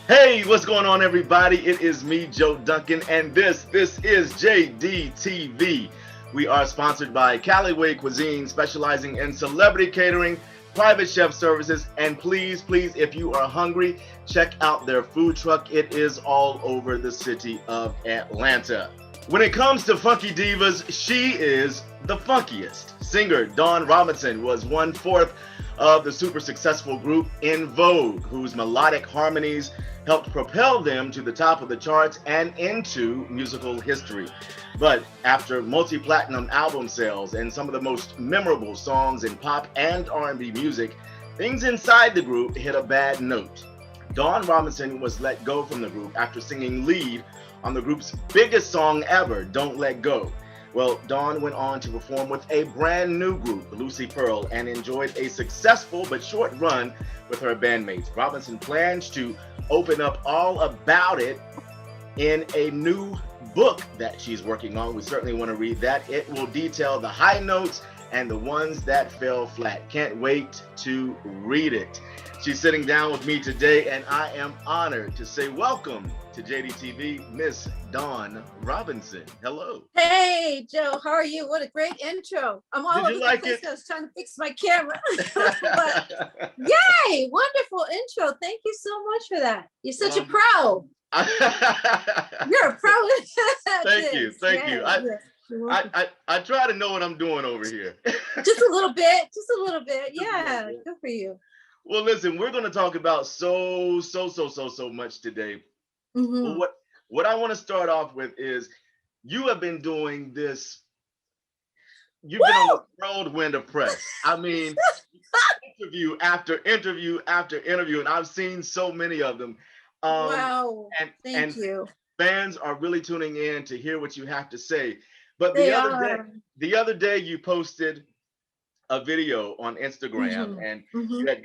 Hey, what's going on, everybody? It is me, Joe Duncan, and this is JDtv. We are sponsored by Callaway Cuisine, specializing in celebrity catering, private chef services, and please, if you are hungry, check out their food truck. It is all over the city of Atlanta. When it comes to funky divas, she is the funkiest. Singer Dawn Robinson was one-fourth of the super successful group En Vogue, whose melodic harmonies helped propel them to the top of the charts and into musical history. But after multi-platinum album sales and some of the most memorable songs in pop and R&B music, things inside the group hit a bad note. Dawn Robinson was let go from the group after singing lead on the group's biggest song ever, Don't Let Go. Well, Dawn went on to perform with a brand new group, Lucy Pearl, and enjoyed a successful but short run with her bandmates. Robinson plans to open up all about it in a new book that she's working on. We certainly want to read that. It will detail the high notes and the ones that fell flat. Can't wait to read it. She's sitting down with me today, and I am honored to say welcome to JDtv, Miss Dawn Robinson. Hello. Hey, Joe, how are you? What a great intro. I'm all over the place. I was trying to fix my camera. But, yay, wonderful intro. Thank you so much for that. You're such a pro. You're a pro. Thank you. I try to know what I'm doing over here. Just a little bit. Yeah, good for you. Well, listen, we're going to talk about so much today. Mm-hmm. But what I want to start off with is you have been doing this. You've been on the whirlwind of press. I mean, interview after interview after interview, and I've seen so many of them. Wow! Thank you. Fans are really tuning in to hear what you have to say. But the other day, you posted a video on Instagram, and you had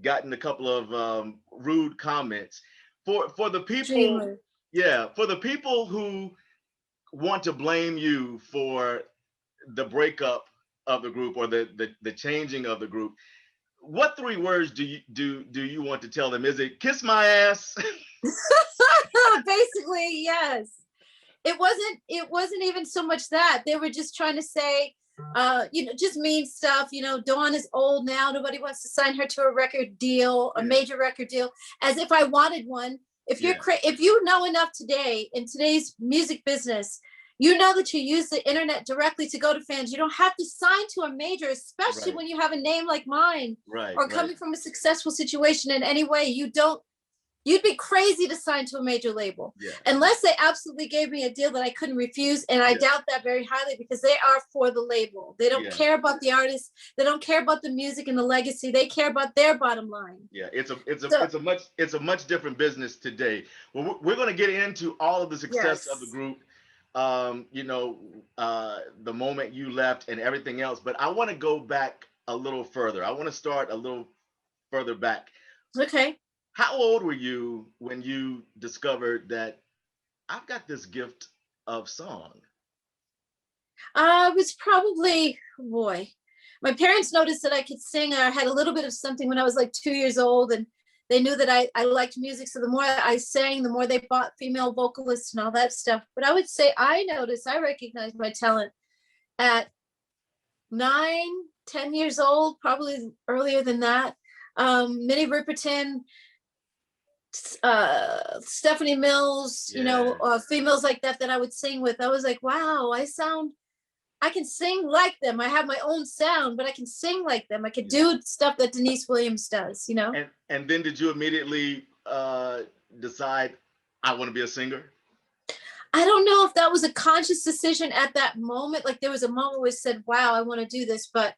gotten a couple of rude comments. For the people, for the people who want to blame you for the breakup of the group or the changing of the group, what three words do you want to tell them? Is it kiss my ass? Basically, yes. It wasn't even so much that. They were just trying to say, just mean stuff. Dawn is old now. Nobody wants to sign her to a record deal, a major record deal, as if I wanted one. If you know enough today in today's music business, you know that you use the internet directly to go to fans. You don't have to sign to a major, especially when you have a name like mine, or coming from a successful situation in any way. You'd be crazy to sign to a major label unless they absolutely gave me a deal that I couldn't refuse. And I doubt that very highly, because they are for the label. They don't care about the artist. They don't care about the music and the legacy. They care about their bottom line. Yeah, it's a much different business today. Well, we're going to get into all of the success of the group, the moment you left and everything else. But I want to go back a little further. I want to start a little further back. Okay. How old were you when you discovered that I've got this gift of song? I was probably, my parents noticed that I could sing. I had a little bit of something when I was like 2 years old, and they knew that I liked music. So the more I sang, the more they bought female vocalists and all that stuff. But I would say I recognized my talent at 9, 10 years old, probably earlier than that. Minnie Riperton, Stephanie Mills, females like that I would sing with. I was like, wow, I can sing like them. I have my own sound, but I can sing like them. I could do stuff that Denise Williams does, And then did you immediately decide I want to be a singer? I don't know if that was a conscious decision at that moment. Like, there was a moment where I said, wow, I want to do this. But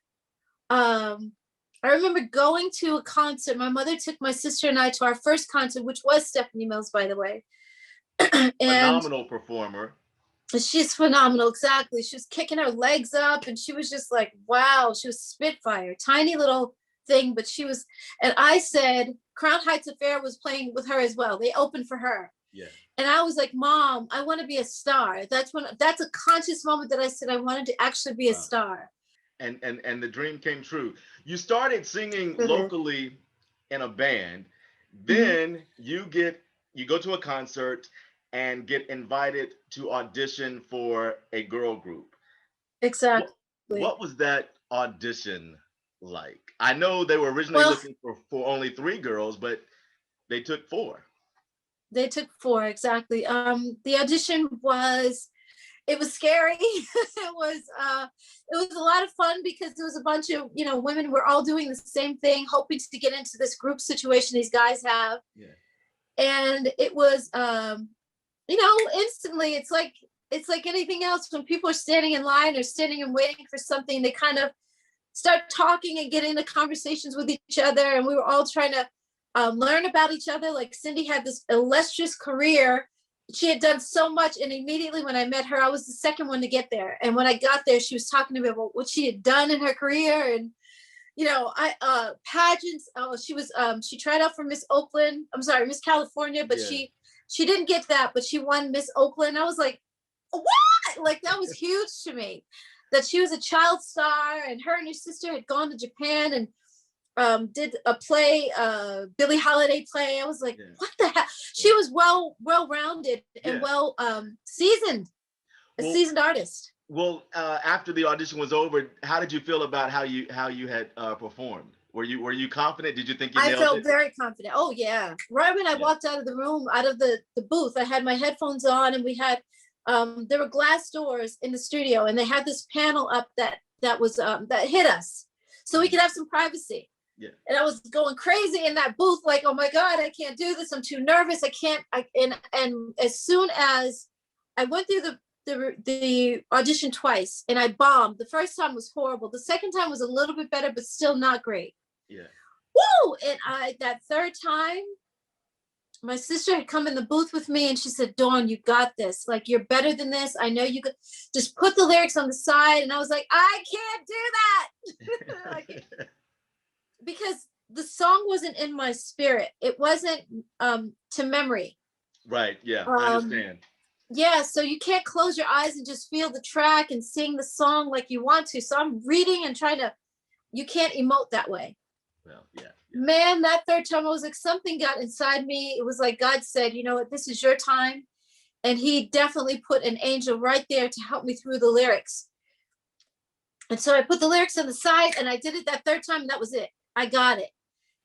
I remember going to a concert. My mother took my sister and I to our first concert, which was Stephanie Mills, by the way. Phenomenal performer. She's phenomenal, exactly. She was kicking her legs up, and she was just like, wow, she was Spitfire, tiny little thing, but she was, and I said, Crown Heights Affair was playing with her as well. They opened for her. Yeah. And I was like, Mom, I want to be a star. That's a conscious moment that I said I wanted to actually be a star. And the dream came true. You started singing locally in a band. Then you go to a concert and get invited to audition for a girl group. Exactly. What was that audition like? I know they were originally Well, looking for only 3 girls, but they took 4. they took 4, exactly. The audition was, it was scary. It was a lot of fun because there was a bunch of, women were all doing the same thing, hoping to get into this group situation these guys have. Yeah. And it was, instantly, it's like anything else. When people are standing in line or standing and waiting for something, they kind of start talking and get into conversations with each other. And we were all trying to learn about each other. Like Cindy had this illustrious career. She had done so much. And immediately when I met her, I was the second one to get there. And when I got there, she was talking to me about what she had done in her career. And, pageants. Oh, she tried out for Miss California, but Yeah. she didn't get that, but she won Miss Oakland. I was like, what? Like, that was huge to me, that she was a child star, and her and her sister had gone to Japan and did a play, Billie Holiday play. I was like, Yeah. what the hell? She was well-rounded and seasoned, a seasoned artist. Well, after the audition was over, how did you feel about how you had performed? Were you confident? Did you think you nailed it? I felt very confident. Oh yeah. Right when I walked out of the room, out of the booth, I had my headphones on, and we had there were glass doors in the studio, and they had this panel up that was that hid us, so we could have some privacy. Yeah. And I was going crazy in that booth, like, oh my God, I can't do this. I'm too nervous. And as soon as I went through the audition twice, and I bombed. The first time was horrible. The second time was a little bit better, but still not great. Yeah. Woo! And that third time, my sister had come in the booth with me, and she said, Dawn, you got this. Like, you're better than this. I know you could just put the lyrics on the side. And I was like, I can't do that. Because the song wasn't in my spirit. It wasn't to memory. Right. Yeah. I understand. Yeah. So you can't close your eyes and just feel the track and sing the song like you want to. So I'm reading and you can't emote that way. Well, yeah. Man, that third time I was like, something got inside me. It was like God said, you know what, this is your time. And he definitely put an angel right there to help me through the lyrics. And so I put the lyrics on the side, and I did it that third time, and that was it. I got it.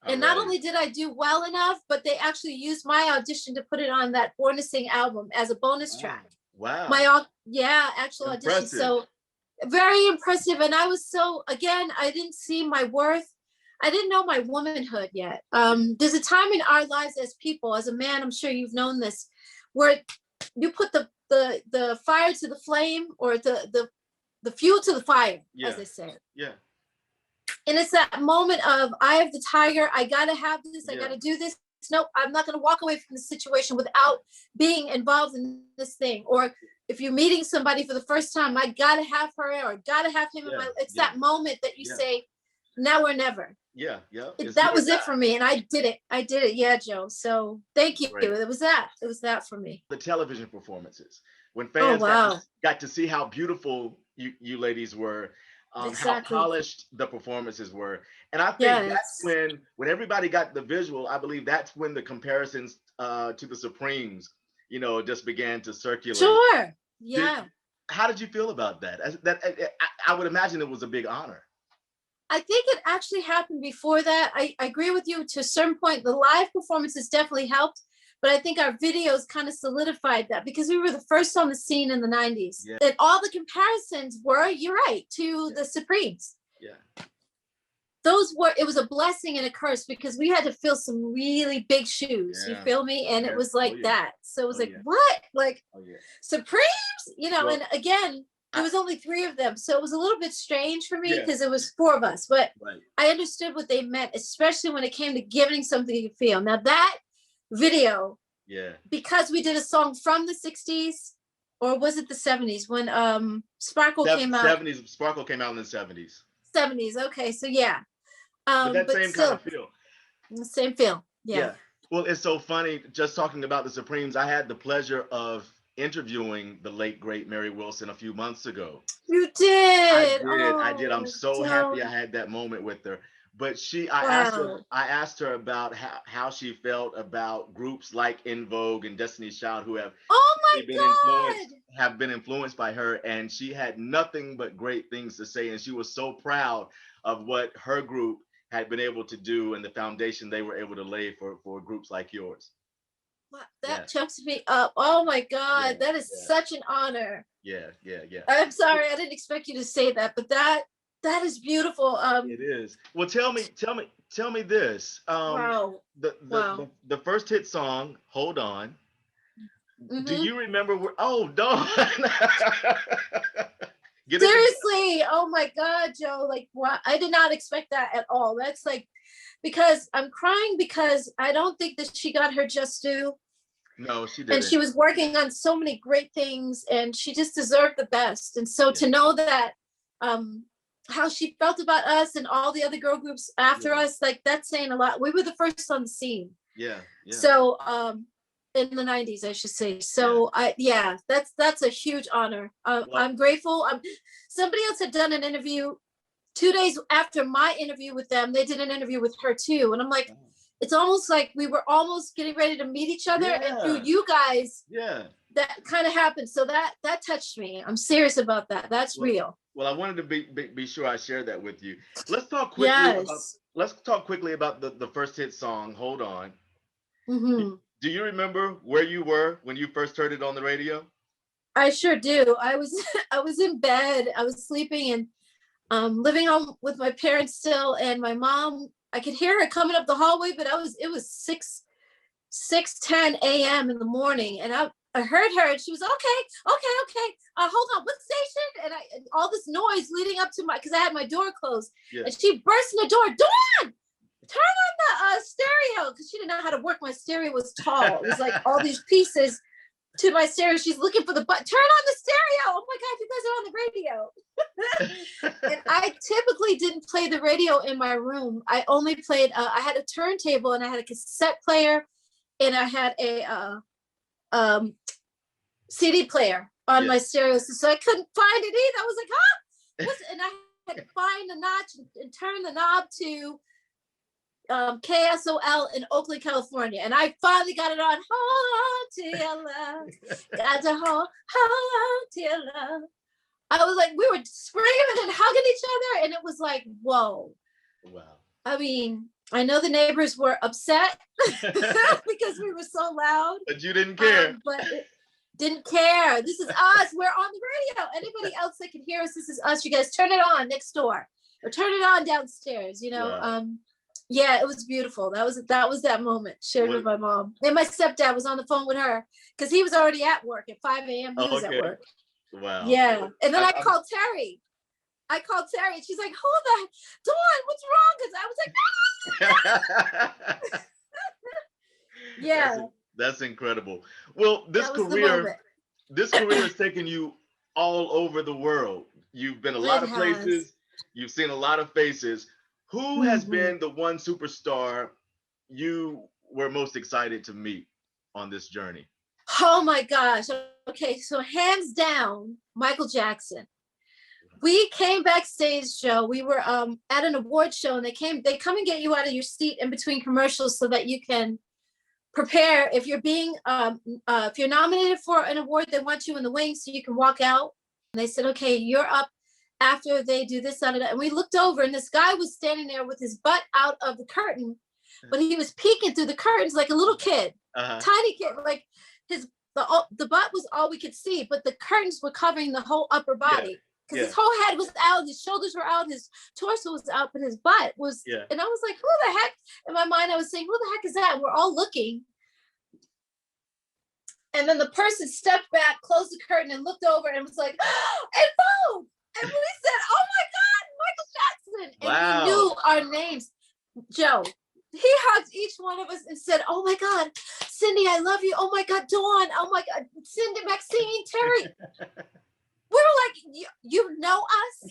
And not only did I do well enough, but they actually used my audition to put it on that Born to Sing album as a bonus track. Wow. Actual audition. So very impressive. And I was again, I didn't see my worth. I didn't know my womanhood yet. There's a time in our lives as people, as a man, I'm sure you've known this, where you put the fire to the flame, or the fuel to the fire, as they say. Yeah. And it's that moment of eye of the tiger. I gotta have this. I gotta do this. Nope, I'm not gonna walk away from the situation without being involved in this thing. Or if you're meeting somebody for the first time, I gotta have her or gotta have him in my. It's that moment that you say, now or never. Yeah. That was it for me, and I did it. Yeah, Joe. So thank you. Great. It was that for me. The television performances, when fans got to see how beautiful you ladies were. How polished the performances were. And I think that's when everybody got the visual, I believe that's when the comparisons to the Supremes, just began to circulate. Sure. Yeah. How did you feel about that? I would imagine it was a big honor. I think it actually happened before that. I agree with you to a certain point. The live performances definitely helped, but I think our videos kind of solidified that, because we were the first on the scene in the 90s. Yeah. And all the comparisons were, you're right, to the Supremes. Yeah. It was a blessing and a curse, because we had to fill some really big shoes. You feel me? And it was like that. So it was what? Like Supremes? And again, there was only 3 of them. So it was a little bit strange for me, because it was 4 of us, but I understood what they meant, especially when it came to giving something you feel. Now that video, because we did a song from the 60s, or was it the 70s when Sparkle came out? 70s. Sparkle came out in the 70s. 70s. Okay, so but that same kind of feel. Same feel. Yeah. Well, it's so funny just talking about the Supremes. I had the pleasure of interviewing the late great Mary Wilson a few months ago. You did. I did. I'm so happy I had that moment with her. but Wow. I asked her about how she felt about groups like En Vogue and Destiny's Child who have Oh my really been God. influenced by her, and she had nothing but great things to say, and she was so proud of what her group had been able to do and the foundation they were able to lay for groups like yours. Wow, Yeah, that chokes me up. Oh my yeah, God. That is yeah, such an honor. yeah, yeah, yeah. I'm sorry, I didn't expect you to say that, but that is beautiful. It is. Well, tell me this. Wow. Wow. The first hit song, "Hold On." Do Hmm. you remember where? Oh, Dawn. Get it together. Seriously. Oh my God, Joe. Like, what? I did not expect that at all. That's like, because I'm crying because I don't think that she got her just due. No, she And she didn't. was working on so many great things and she just deserved the best. And so Yeah, to know that, um, how she felt about us and all the other girl groups after yeah, us, like that's saying a lot. We were the first on the scene. yeah, yeah, So in the 90s, I should say. yeah. So yeah, that's a huge honor. Well, I'm grateful. Somebody else had done an interview 2 days after my interview with them. They did an interview with her too, and I'm like, it's almost like we were almost getting ready to meet each other, and through yeah, you guys, yeah. that kind of happened. So that touched me. I'm serious about that. That's Well, real. I wanted to be sure I shared that with you. Yes. Let's talk quickly about the first hit song, "Hold On." Hmm. Do you remember where you were when you first heard it on the radio? I sure do. I was I was in bed. I was sleeping and living home with my parents still, and my mom. I could hear her coming up the hallway, but it was 6:10 a.m. in the morning, and I heard her, and she was okay. Hold on, what station? And all this noise leading up to because I had my door closed, Yeah. and she burst in the door. Dawn, turn on the stereo, because she didn't know how to work. My stereo was tall. It was like all these pieces to my stereo. She's looking for the button. Turn on the stereo. Oh my God, you guys are on the radio. And I typically didn't play the radio in my room. I only played, I had a turntable and I had a cassette player and I had a CD player on my stereo. So I couldn't find it either. I was like, and I had to find the notch and turn the knob to KSOL in Oakland, California. And I finally got it on. Hold on to your love. Got to hold on to your love. I was like, we were screaming and hugging each other. And it was like, whoa. Wow. I mean, I know the neighbors were upset because we were so loud. But you didn't care. Didn't care. This is us. We're on the radio. Anybody else that can hear us, this is us. You guys turn it on next door or turn it on downstairs, you know. Wow. Yeah, it was beautiful. That was that moment shared with my mom. And my stepdad was on the phone with her because he was already at work at 5 a.m. He was at work. Wow. Yeah. And then I called Terry. And she's like, who the Dawn, what's wrong? Because I was like, yeah. That's incredible. Well, this career has taken you all over the world. You've been a lot of places. You've seen a lot of faces. Who has been the one superstar you were most excited to meet on this journey? Oh my gosh. Okay, so hands down, Michael Jackson. We came backstage, Joe. We were at an award show, and they come and get you out of your seat in between commercials so that you can prepare. If you're being if you're nominated for an award, they want you in the wings so you can walk out. And they said, okay, you're up after they do this, and we looked over, and this guy was standing there with his butt out of the curtain, but he was peeking through the curtains like a little kid, tiny kid. Like the butt was all we could see, but the curtains were covering the whole upper body because his whole head was out, his shoulders were out, his torso was out, but his butt was. And I was like, who the heck? In my mind, I was saying, who the heck is that? And we're all looking. And then the person stepped back, closed the curtain, and looked over and was like, En Vogue. And we said, oh my God, Michael Jackson. And he knew our names. Joe, he hugged each one of us and said, oh my God, Cindy, I love you. Oh my God, Dawn. Oh my God, Cindy, Maxine, Terry. We were like, you know us?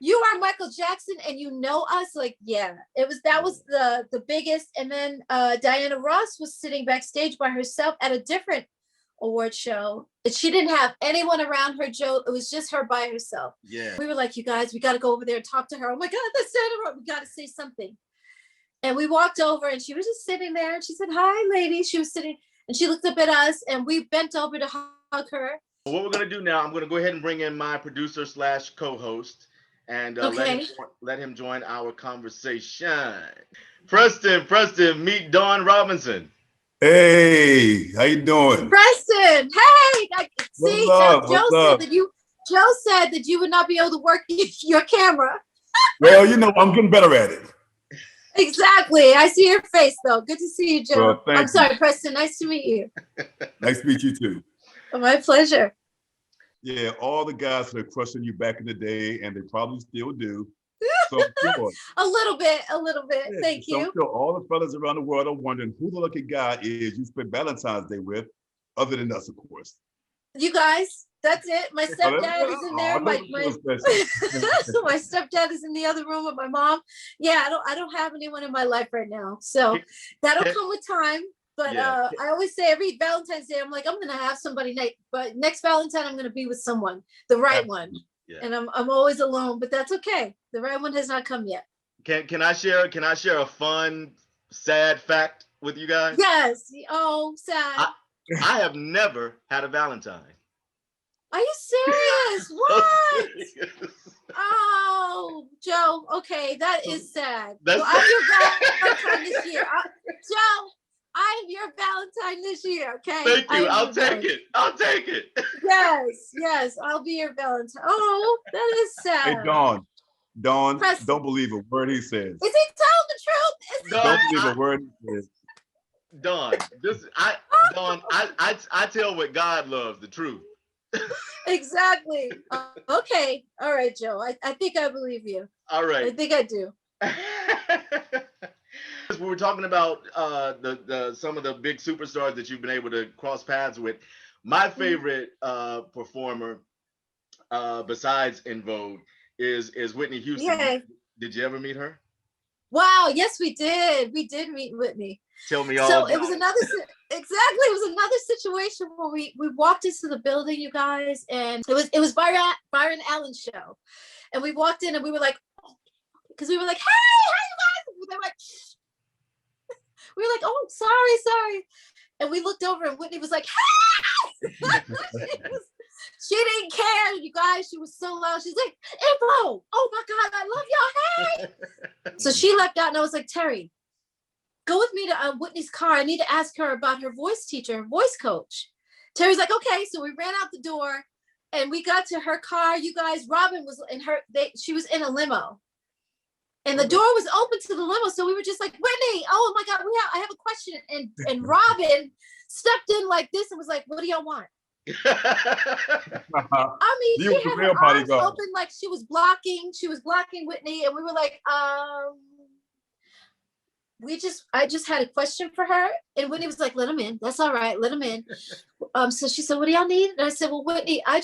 you are Michael Jackson and you know us? Like, yeah, that was the biggest. And then Diana Ross was sitting backstage by herself at a different award show. And she didn't have anyone around her, Joe. It was just her by herself. Yeah. We were like, you guys, we got to go over there and talk to her. Oh my God, that's Sandra. We got to say something. And we walked over and she was just sitting there and she said, hi, lady. She was sitting and she looked up at us and we bent over to hug her. What we're going to do now, I'm going to go ahead and bring in my producer / co-host and let him join our conversation. Preston, meet Dawn Robinson. Hey, how you doing? Preston, hey. Joe said that you would not be able to work your camera. Well, you know, I'm getting better at it. Exactly. I see your face, though. Good to see you, Joe. Well, I'm sorry, Preston. Nice to meet you. Nice to meet you, too. My pleasure. Yeah, all the guys that are crushing you back in the day, and they probably still do. So sure. A little bit. Yeah, Thank you. I'm sure all the fellas around the world are wondering who the lucky guy is you spent Valentine's Day with, other than us, of course. You guys, that's it. My stepdad is in there. My stepdad is in the other room with my mom. Yeah, I don't have anyone in my life right now. So that'll come with time. But I always say every Valentine's Day, I'm like, I'm gonna have somebody but next Valentine, I'm gonna be with someone, the right one. Yeah. And I'm always alone, but that's okay. The right one has not come yet. Can I share a fun, sad fact with you guys? Yes. Oh, sad. I have never had a Valentine. Are you serious? What? Oh, Joe. Okay, that is sad. Well, I'm your Valentine this year. Joe, I'm your Valentine this year. Okay. Thank you. I'll take it. Yes. I'll be your Valentine. Oh, that is sad. Hey, Dawn, don't believe a word he says. Is he telling the truth? Don't believe a word he says. Dawn, I tell what God loves, the truth. Exactly. Okay. All right, Joe. I think I believe you. All right. I think I do. We were talking about some of the big superstars that you've been able to cross paths with. My favorite performer, besides En Vogue, is Whitney Houston. Yay. Did you ever meet her? Wow. Yes, we did. We did meet Whitney. Tell me all. So it was another situation where we walked into the building, you guys, and it was Byron Allen's show, and we walked in and we were like, because we were like, hey, you guys. They were like, shh. We were like, oh, sorry, and we looked over and Whitney was like, hey. She didn't care, you guys. She was so loud. She's like, Info, oh my God, I love y'all. Hey. So she left out, and I was like, Terry, go with me to Whitney's car. I need to ask her about her voice teacher, voice coach. Terry's like, okay. So we ran out the door and we got to her car. You guys, Robin was in she was in a limo and the door was open to the limo. So we were just like, Whitney, oh my God, I have a question. And Robin stepped in like this and was like, what do y'all want? I mean, she had her arms open like she was blocking Whitney. And we were like, I just had a question for her, and Whitney was like, let him in. That's all right. Let him in. So she said, what do y'all need? And I said, well, Whitney, and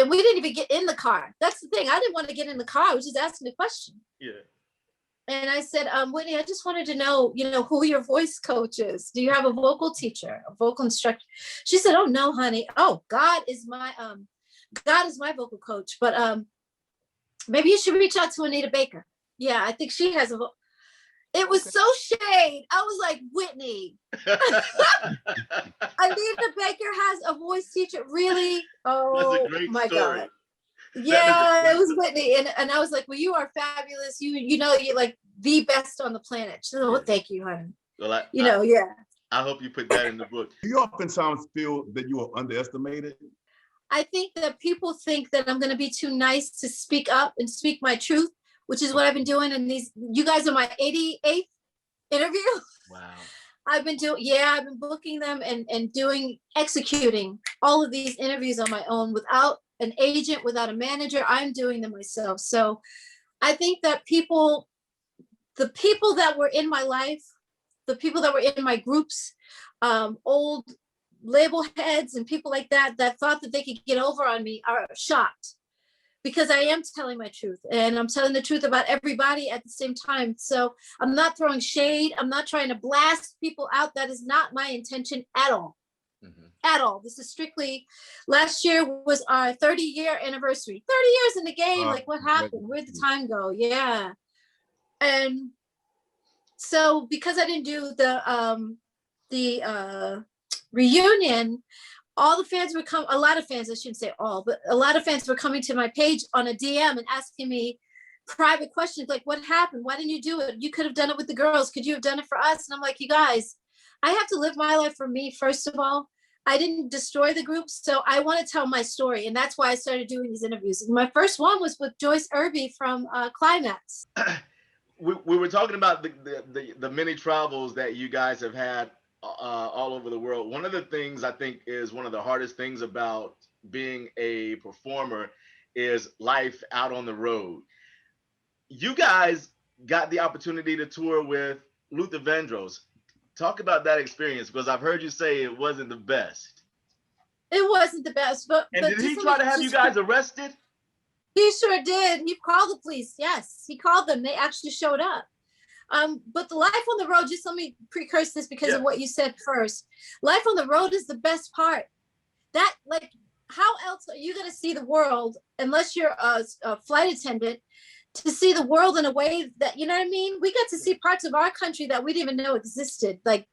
we didn't even get in the car. That's the thing. I didn't want to get in the car. I was just asking a question. Yeah. And I said, Whitney, I just wanted to know, who your voice coach is. Do you have a vocal teacher, a vocal instructor? She said, oh no, honey. Oh, God is my vocal coach. But maybe you should reach out to Anita Baker. Yeah, I think she has It was so shade. I was like, Whitney. Anita Baker has a voice teacher. Really? Oh my story. God. Yeah, it was Whitney. And I was like, well, you are fabulous. You're like the best on the planet. She said, oh, thank you, honey. Well, yeah. I hope you put that in the book. Do you oftentimes feel that you are underestimated? I think that people think that I'm going to be too nice to speak up and speak my truth, which is what I've been doing. And you guys are my 88th interview. Wow. I've been booking them and executing all of these interviews on my own without an agent, without a manager. I'm doing them myself. So I think that the people that were in my life, the people that were in my groups, old label heads and people like that thought that they could get over on me are shocked. Because I am telling my truth and I'm telling the truth about everybody at the same time. So I'm not throwing shade. I'm not trying to blast people out. That is not my intention at all. Mm-hmm. at all. This is strictly, last year was our 30-year anniversary. 30 years in the game, like what happened? Where'd the time go? Yeah. And so because I didn't do the reunion, all the fans would come, a lot of fans, I shouldn't say all, but a lot of fans were coming to my page on a DM and asking me private questions like, what happened? Why didn't you do it? You could have done it with the girls. Could you have done it for us? And I'm like, you guys, I have to live my life for me, first of all. I didn't destroy the group, so I want to tell my story. And that's why I started doing these interviews. My first one was with Joyce Irby from Climax. We were talking about the many travels that you guys have had all over the world. One of the things I think is one of the hardest things about being a performer is life out on the road. You guys got the opportunity to tour with Luther Vandross. Talk about that experience, because I've heard you say it wasn't the best. It wasn't the best, but did he try to have you guys arrested? He sure did. He called the police. Yes, he called them. They actually showed up. But the life on the road, just let me precurse this because of what you said first. Life on the road is the best part. That, like, how else are you going to see the world unless you're a flight attendant, to see the world in a way that, you know what I mean? We got to see parts of our country that we didn't even know existed, like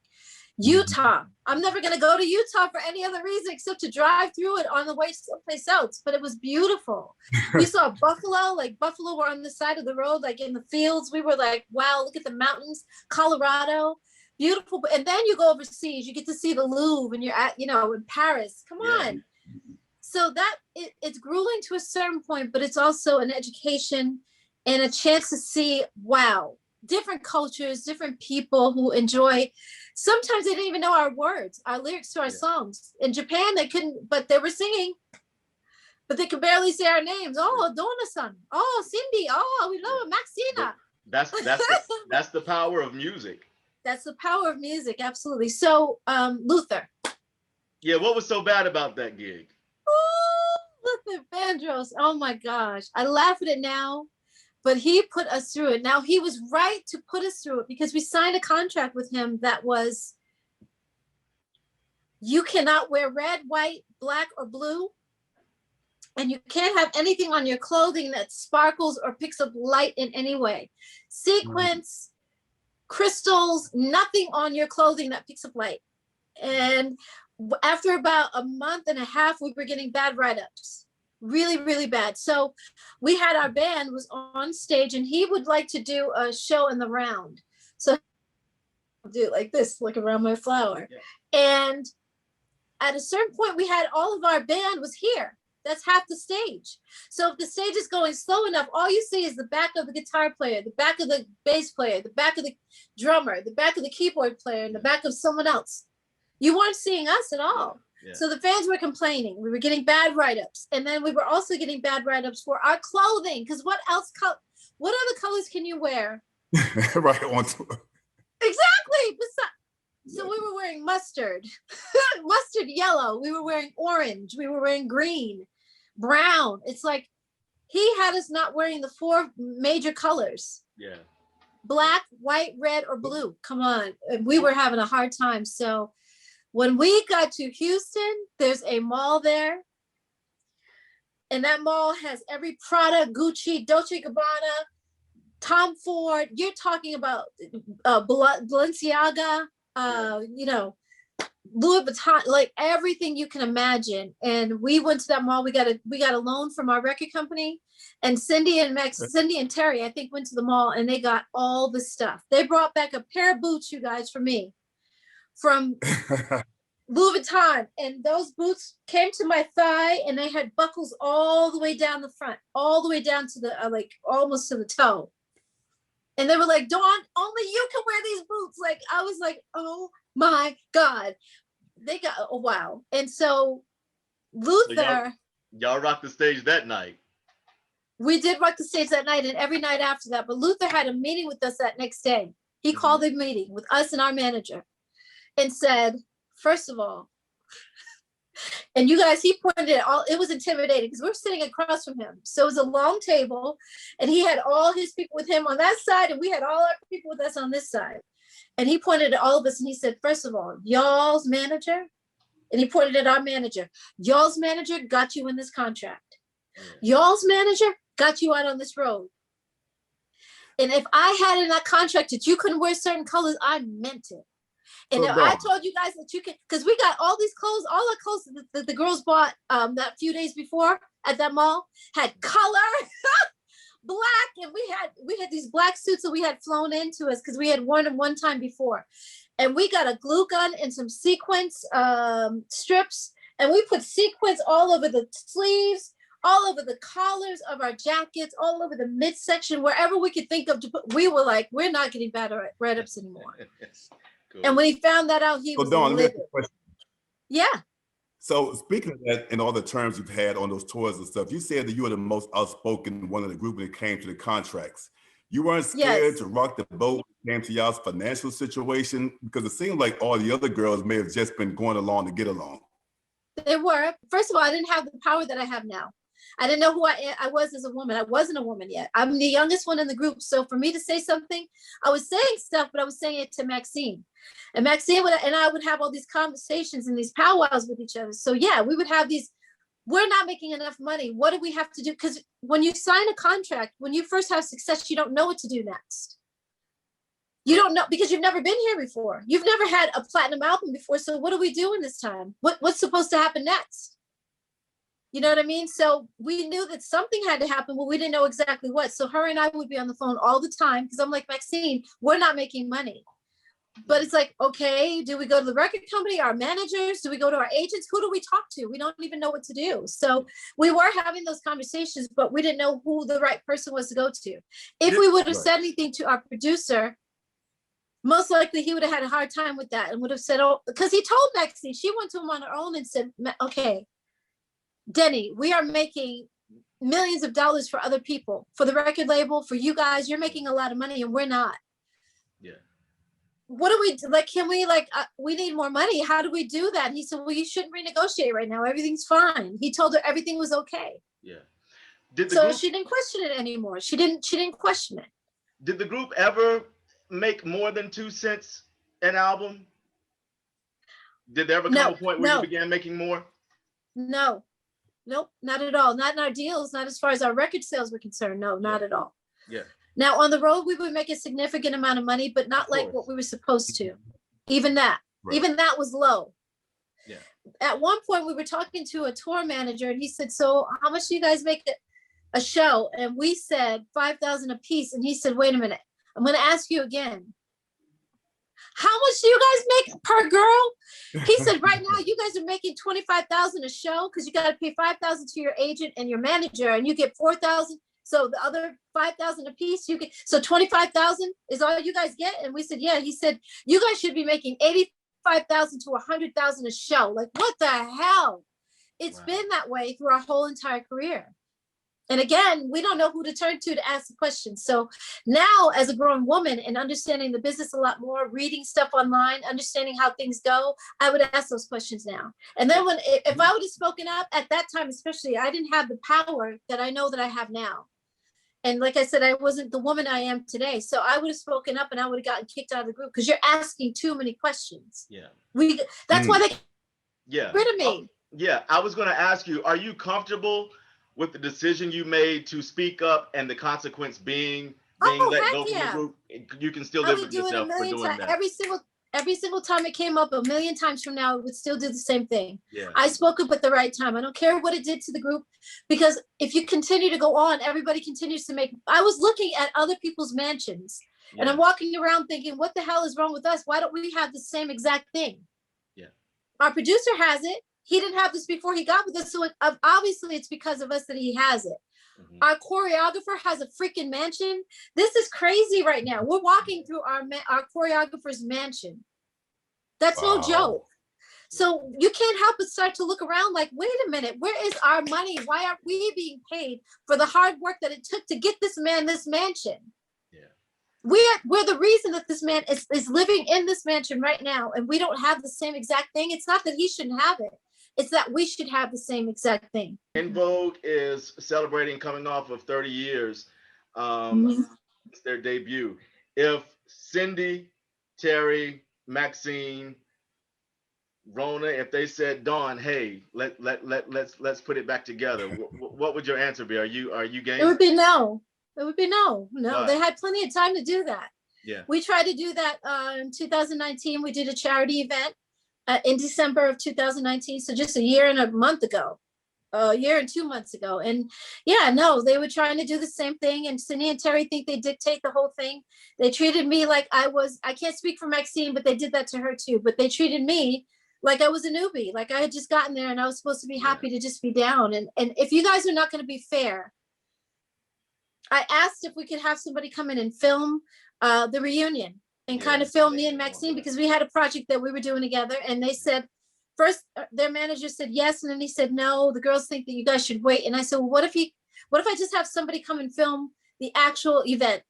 Utah. I'm never going to go to Utah for any other reason except to drive through it on the way someplace else, but it was beautiful. We saw buffalo, like buffalo were on the side of the road, like in the fields. We were like, wow, look at the mountains, Colorado, beautiful. And then you go overseas, you get to see the Louvre and you're at, you know, in Paris. Come on. So that it's grueling to a certain point, but it's also an education and a chance to see, wow, different cultures, different people who enjoy. Sometimes they didn't even know our words, our lyrics to our songs. In Japan, they couldn't, but they were singing, but they could barely say our names. Oh, Donna-san. Oh, Cindy. Oh, we love it. Maxina. That's the power of music. That's the power of music. Absolutely. So, Luther. Yeah. What was so bad about that gig? Oh, Luther Vandross. Oh my gosh. I laugh at it now. But he put us through it. Now, he was right to put us through it because we signed a contract with him that was, you cannot wear red, white, black, or blue. And you can't have anything on your clothing that sparkles or picks up light in any way. Sequins, crystals, nothing on your clothing that picks up light. And after about a month and a half, we were getting bad write-ups. Really, really bad. So we had our band was on stage and he would like to do a show in the round. So I'll do it like this, like around my flower. Yeah. And at a certain point, we had all of our band was here. That's half the stage. So if the stage is going slow enough, all you see is the back of the guitar player, the back of the bass player, the back of the drummer, the back of the keyboard player, and the back of someone else. You weren't seeing us at all. Yeah. So the fans were complaining. We were getting bad write-ups. And then we were also getting bad write-ups for our clothing. Because what other colors can you wear? Right on tour. Exactly. So we were wearing mustard, mustard yellow. We were wearing orange. We were wearing green, brown. It's like he had us not wearing the 4 major colors. Yeah. Black, white, red, or blue. Come on. We were having a hard time. So when we got to Houston, there's a mall there. And that mall has every Prada, Gucci, Dolce & Gabbana, Tom Ford. You're talking about Balenciaga, you know, Louis Vuitton, like everything you can imagine. And we went to that mall. We got a loan from our record company. And Cindy and Terry, I think, went to the mall and they got all the stuff. They brought back a pair of boots, you guys, for me. From Louis Vuitton, and those boots came to my thigh and they had buckles all the way down the front, all the way down to the like almost to the toe. And they were like, Dawn, only you can wear these boots. Like I was like, oh my God. They got, oh wow. And so Luther, so y'all rocked the stage that night. We did rock the stage that night and every night after that, but Luther had a meeting with us that next day. He called the meeting with us and our manager and said, first of all, and you guys, he pointed it all, it was intimidating because we're sitting across from him. So it was a long table and he had all his people with him on that side and we had all our people with us on this side. And he pointed at all of us and he said, first of all, y'all's manager And he pointed at our manager. Y'all's manager got you in this contract. Yeah. Y'all's manager got you out on this road. And if I had in that contract that you couldn't wear certain colors, I meant it. And So if I told you guys that you can, because we got all these clothes, all the clothes that the girls bought that few days before at that mall had color, black, and we had these black suits that we had flown into us because we had worn them one time before. And we got a glue gun and some sequence strips, and we put sequins all over the sleeves, all over the collars of our jackets, all over the midsection, wherever we could think of to put. We were like, we're not getting better at red-ups anymore. Cool. And when he found that out, he was Dawn, livid. Yeah. So speaking of that and all the terms you've had on those tours and stuff, you said that you were the most outspoken one of the group when it came to the contracts. You weren't scared to rock the boat when it came to y'all's financial situation, because it seemed like all the other girls may have just been going along to get along. They were. First of all, I didn't have the power that I have now. I didn't know who I was as a woman. I wasn't a woman yet. I'm the youngest one in the group. So for me to say something, I was saying stuff, but I was saying it to Maxine. And Maxine and I would have all these conversations and these powwows with each other. So yeah, we would have these, we're not making enough money. What do we have to do? Because when you sign a contract, when you first have success, you don't know what to do next. You don't know, because you've never been here before. You've never had a platinum album before. So what are we doing this time? What's supposed to happen next? You know what I mean? So we knew that something had to happen, but we didn't know exactly what. So her and I would be on the phone all the time because I'm like, Maxine, we're not making money. But it's like, okay, do we go to the record company, our managers? Do we go to our agents? Who do we talk to? We don't even know what to do. So we were having those conversations, but we didn't know who the right person was to go to. If we would have said anything to our producer, most likely he would have had a hard time with that and would have said, oh, because he told Maxine, she went to him on her own and said, okay, Denny, we are making millions of dollars for other people, for the record label, for you guys. You're making a lot of money and we're not. Yeah. What do we like? Can we we need more money? How do we do that? And he said, well, you shouldn't renegotiate right now. Everything's fine. He told her everything was okay. Yeah. So she didn't question it anymore. She didn't question it. Did the group ever make more than 2 cents an album? Did there ever come a point where you began making more? No. Nope, not at all. Not in our deals, not as far as our record sales were concerned. No, not at all. Yeah. Now on the road, we would make a significant amount of money, but not like what we were supposed to. Even that was low. Yeah. At one point we were talking to a tour manager and he said, so how much do you guys make a show? And we said 5,000 a piece. And he said, wait a minute, I'm going to ask you again. How much do you guys make per girl? He said, right now you guys are making 25,000 a show because you got to pay 5,000 to your agent and your manager, and you get 4,000. So the other 5,000 a piece, you get, so 25,000 is all you guys get. And we said, yeah. He said, you guys should be making 85,000 to 100,000 a show. Like, what the hell? It's been that way through our whole entire career. And again, we don't know who to turn to ask the question. So now as a grown woman and understanding the business a lot more, reading stuff online, understanding how things go, I would ask those questions now. And then if I would have spoken up at that time, especially, I didn't have the power that I know that I have now. And like I said, I wasn't the woman I am today. So I would have spoken up and I would have gotten kicked out of the group because you're asking too many questions. Yeah. That's why they got rid of me. Yeah, I was going to ask you, are you comfortable with the decision you made to speak up and the consequence being let go from the group? You can still live with yourself for doing that. Every single time it came up, a million times from now, it would still do the same thing. Yeah. I spoke up at the right time. I don't care what it did to the group, because if you continue to go on, everybody continues to make. I was looking at other people's mansions and I'm walking around thinking, what the hell is wrong with us? Why don't we have the same exact thing? Yeah. Our producer has it. He didn't have this before he got with us. So obviously it's because of us that he has it. Mm-hmm. Our choreographer has a freaking mansion. This is crazy right now. We're walking through our choreographer's mansion. That's no joke. So you can't help but start to look around like, wait a minute, where is our money? Why aren't we being paid for the hard work that it took to get this man this mansion? We're the reason that this man is living in this mansion right now, and we don't have the same exact thing. It's not that he shouldn't have it. It's that we should have the same exact thing. En Vogue is celebrating coming off of 30 years. It's their debut. If Cindy, Terry, Maxine, Rona, if they said, Dawn, hey, let's put it back together, what would your answer be? Are you game? It would be no. It would be no. Why? They had plenty of time to do that. Yeah. We tried to do that in 2019. We did a charity event in December of 2019. So just a year and a month ago, a year and 2 months ago. And yeah, no, they were trying to do the same thing. And Cindy and Terry think they dictate the whole thing. They treated me like I can't speak for Maxine, but they did that to her too. But they treated me like I was a newbie, like I had just gotten there and I was supposed to be happy to just be down. And if you guys are not going to be fair, I asked if we could have somebody come in and film the reunion and kind of film me and Maxine, because we had a project that we were doing together. And they said, first, their manager said yes. And then he said, no, the girls think that you guys should wait. And I said, well, what if I just have somebody come and film the actual event?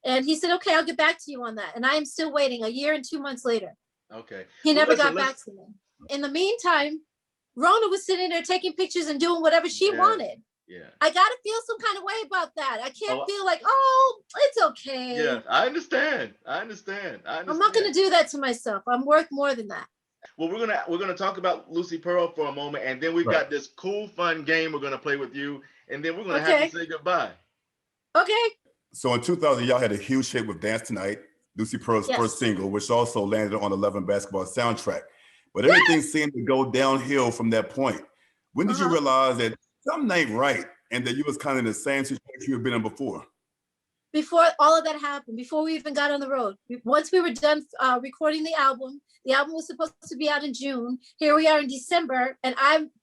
And he said, okay, I'll get back to you on that. And I am still waiting a year and 2 months later. Okay. He never got back to me. In the meantime, Rona was sitting there taking pictures and doing whatever she wanted. Yeah. I gotta feel some kind of way about that. I can't feel like, oh, it's okay. Yeah, I understand. I'm not gonna do that to myself. I'm worth more than that. Well, we're gonna talk about Lucy Pearl for a moment, and then we've got this cool, fun game we're gonna play with you, and then we're gonna have to say goodbye. Okay. So in 2000, y'all had a huge hit with Dance Tonight, Lucy Pearl's first single, which also landed on the 11 basketball soundtrack. But everything seemed to go downhill from that point. When did you realize that something ain't right and that you was kind of in the same situation you had been in before? Before all of that happened, before we even got on the road, once we were done recording the album was supposed to be out in June. Here we are in December, and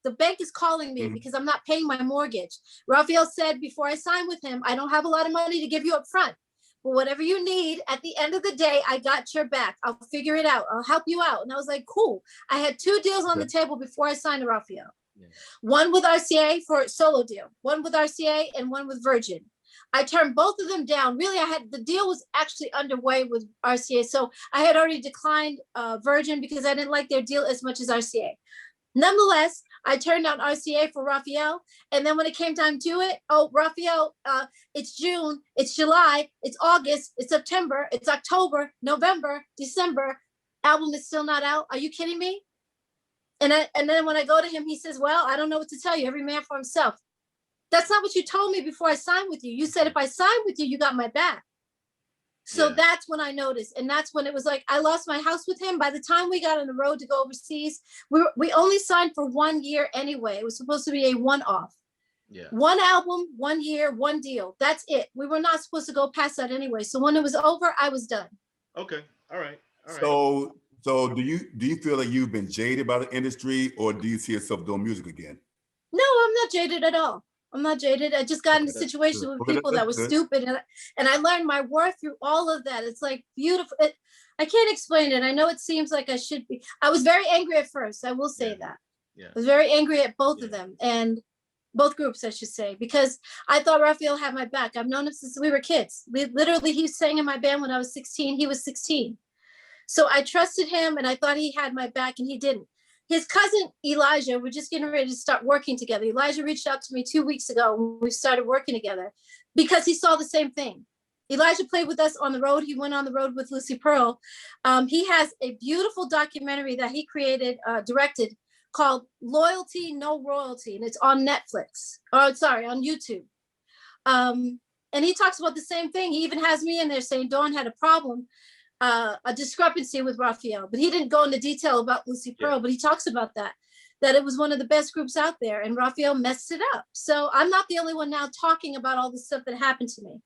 the bank is calling me because I'm not paying my mortgage. Raphael said before I signed with him, I don't have a lot of money to give you up front, but whatever you need, at the end of the day, I got your back. I'll figure it out. I'll help you out. And I was like, cool. I had 2 deals on the table before I signed to Raphael. Yeah. One with RCA for a solo deal, one with RCA and one with Virgin. I turned both of them down. Really, the deal was actually underway with RCA. So I had already declined Virgin because I didn't like their deal as much as RCA. Nonetheless, I turned down RCA for Raphael. And then when it came time to it, Raphael, it's June, it's July, it's August, it's September, it's October, November, December. Album is still not out. Are you kidding me? And then when I go to him, he says, well, I don't know what to tell you. Every man for himself. That's not what you told me before I signed with you. You said if I signed with you, you got my back. So that's when I noticed. And that's when it was like, I lost my house with him. By the time we got on the road to go overseas, we only signed for 1 year anyway. It was supposed to be a one-off. Yeah. 1 album, 1 year, 1 deal. That's it. We were not supposed to go past that anyway. So when it was over, I was done. Okay. All right. So do you feel that you've been jaded by the industry, or do you see yourself doing music again? No, I'm not jaded at all. I'm not jaded. I just got into situations with people that were stupid, and I learned my worth through all of that. It's like beautiful. I can't explain it. I know it seems like I should be. I was very angry at first. I will say that. Yeah. I was very angry at both of them, and both groups, I should say, because I thought Raphael had my back. I've known him since we were kids. He sang in my band when I was 16. He was 16. So I trusted him, and I thought he had my back, and he didn't. His cousin, Elijah, we're just getting ready to start working together. Elijah reached out to me 2 weeks ago when we started working together because he saw the same thing. Elijah played with us on the road. He went on the road with Lucy Pearl. He has a beautiful documentary that he created, directed, called Loyalty, No Royalty, and it's on Netflix. On YouTube. And he talks about the same thing. He even has me in there saying Dawn had a problem, a discrepancy with Raphael, but he didn't go into detail about Lucy Pearl, but he talks about that it was one of the best groups out there, and Raphael messed it up. So I'm not the only one now talking about all the stuff that happened to me.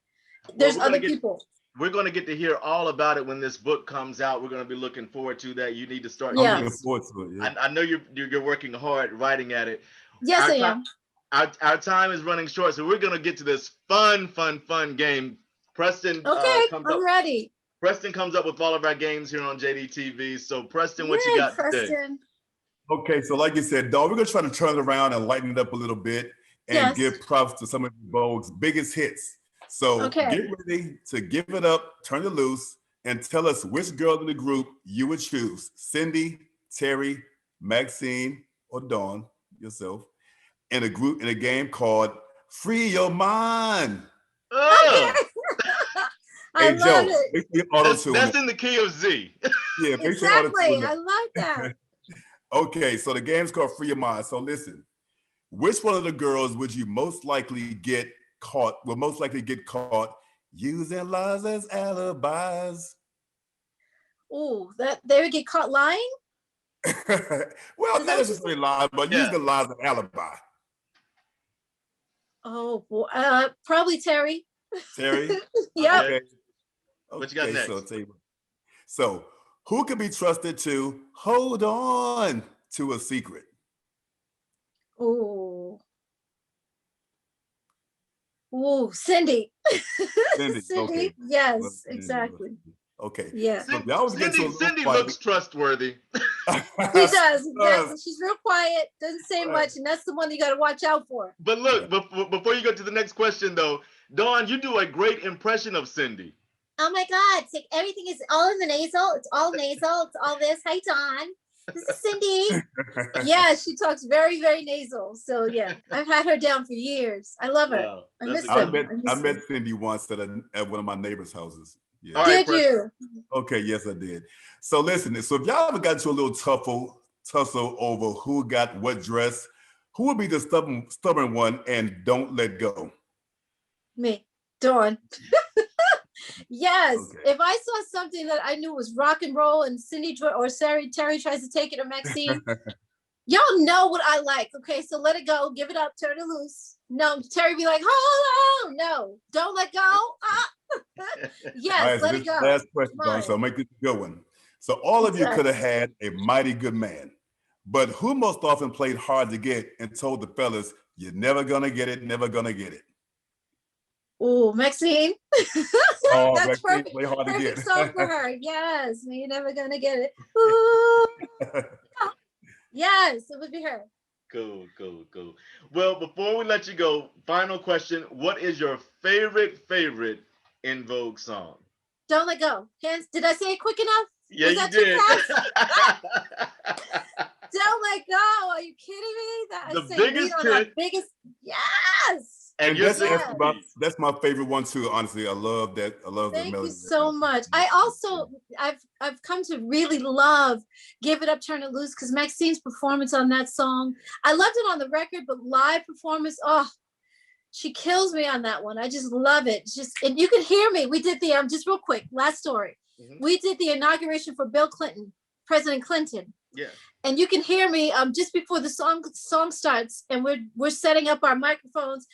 There's other people. We're going to get to hear all about it when this book comes out. We're going to be looking forward to that. You need to start. Yes. I'm looking forward to it. Yeah. I know you're working hard writing at it. Yes, I am. Our time is running short, so we're going to get to this fun game. Preston, I'm ready. Preston comes up with all of our games here on JDtv. So Preston, what you got today? Okay, so like you said, Dawn, we're going to try to turn it around and lighten it up a little bit and give props to some of Vogue's biggest hits. So get ready to give it up, turn it loose, and tell us which girl in the group you would choose. Cindy, Terry, Maxine, or Dawn, yourself, in a game called Free Your Mind. Oh. I hey, love Joe, it. That's in the key of Z. Yeah, exactly. I like that. Okay, so the game's called Free Your Mind. So listen, which one of the girls would you most likely get caught, using lies as alibis? Oh, that they would get caught lying? Well, Is not that what you said? necessarily lies, but Yeah. using lies as alibi. Oh, boy. Probably Terry. Terry? Yep. Okay. What you got next? So who can be trusted to hold on to a secret? Oh. Oh, Cindy. Cindy. Cindy. Okay. Yes, Well, exactly. Okay. Yeah. So if y'all was getting to a little Cindy fight- looks trustworthy. She does, exactly. She's real quiet, doesn't say Right. much, and that's the one you got to watch out for. But look, before you go to the next question, though, Dawn, you do a great impression of Cindy. Oh my God, it's like everything is all in the nasal. It's all nasal. It's all this. Hi, Dawn. This is Cindy. Yeah, she talks very, very nasal. So yeah, I've had her down for years. I love her. Wow, I that's miss a I them. met, I met Cindy once at one of my neighbor's houses. Yeah. All right, Did you? Okay, yes, I did. So listen, so if y'all ever got into a little tussle over who got what dress, who would be the stubborn one and don't let go? Me, Dawn. Yes, Okay. if I saw something that I knew was rock and roll and Cindy or Terry tries to take it, or Maxine, y'all know what I like. Okay, so let it go, give it up, turn it loose. No, Terry be like, hold on, no, don't let go. Ah. Yes, All right, so let this it go. last question, Mine. Dawn, so make this a good one. So all of you Exactly. could have had a mighty good man, but who most often played hard to get and told the fellas, you're never gonna get it, never gonna get it? Oh, Maxine. Oh, That's Maxine, perfect. play hard to Perfect get. song for her. Yes, you're never gonna get it. Ooh. Yes, it would be her. Cool. Well, before we let you go, final question: what is your favorite En Vogue song? Don't let go. Hands. Did I say it quick enough? Yeah, Was you that too did. Don't let go. Are you kidding me? That The I say biggest lead on our hit. Yes. And And you're that's, saying, that's my favorite one too. Honestly, I love that. I love the Thank melody. you so much. I also I've come to really love Give It Up, Turn It Loose, because Maxine's performance on that song. I loved it on the record, but live performance, oh, she kills me on that one. I just love it. Just, and you can hear me. We did the just real quick, last story. Mhm. We did the inauguration for Bill Clinton, President Clinton. yeah. And you can hear me just before the song starts, and we're setting up our microphones.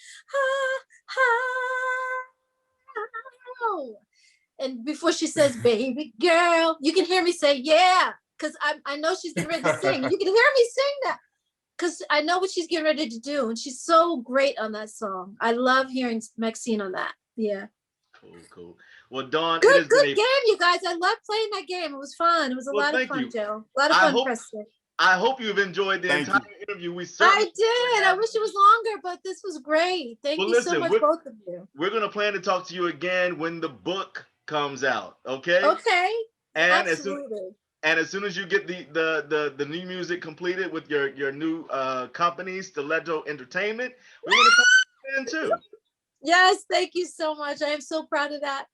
And before she says, baby girl, you can hear me say, yeah, because I know she's getting ready to sing. You can hear me sing that because I know what she's getting ready to do. And she's so great on that song. I love hearing Maxine on that. Yeah. Cool. Well, Dawn, it Good has been game, you guys. I love playing that game. It was fun. It was a lot of thank fun, you. Joe. A lot of I fun, hope- Preston. I hope you've enjoyed the Thank entire you. interview. We I certainly did. I wish it was longer, but this was great. Thank Well, you so listen, much, we're- both of you. we're gonna plan to talk to you again when the book comes out. Okay. Okay. And Absolutely. as soon as you get the new music completed with your new company, Stiletto Entertainment, we want to talk to you then too. Yes, thank you so much. I am so proud of that.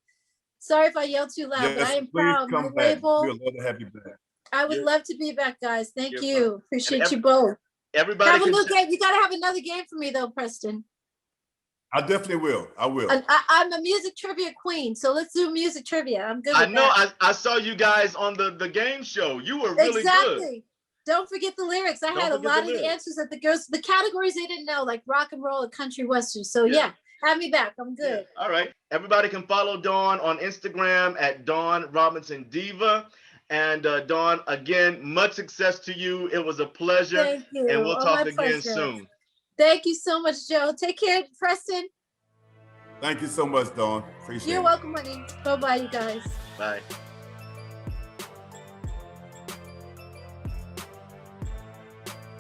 Sorry if I yelled too loud, but I am please proud. My come back. label. We'd love to have you back. I would You're- love to be back, guys. Thank you're you. fine. Appreciate And you both. Everybody Have a can little game. You got to have another game for me, though, Preston. I definitely will. I will. I'm a music trivia queen, so let's do music trivia. I'm good I with know. that. I saw you guys on the game show. You were really Exactly. good. Don't forget the lyrics. I Don't had a forget lot the of the lyrics. answers that the categories they didn't know, like rock and roll and country western. So Yeah. have me back. I'm good. Yeah. All right. Everybody can follow Dawn on Instagram at Dawn Robinson Diva. And Dawn, again, much success to you. It was a pleasure. Thank you. And we'll Oh, talk my again pleasure. soon. Thank you so much, Joe. Take care, Preston. Thank you so much, Dawn. Appreciate it. You're welcome, honey. Bye-bye, you guys. Bye.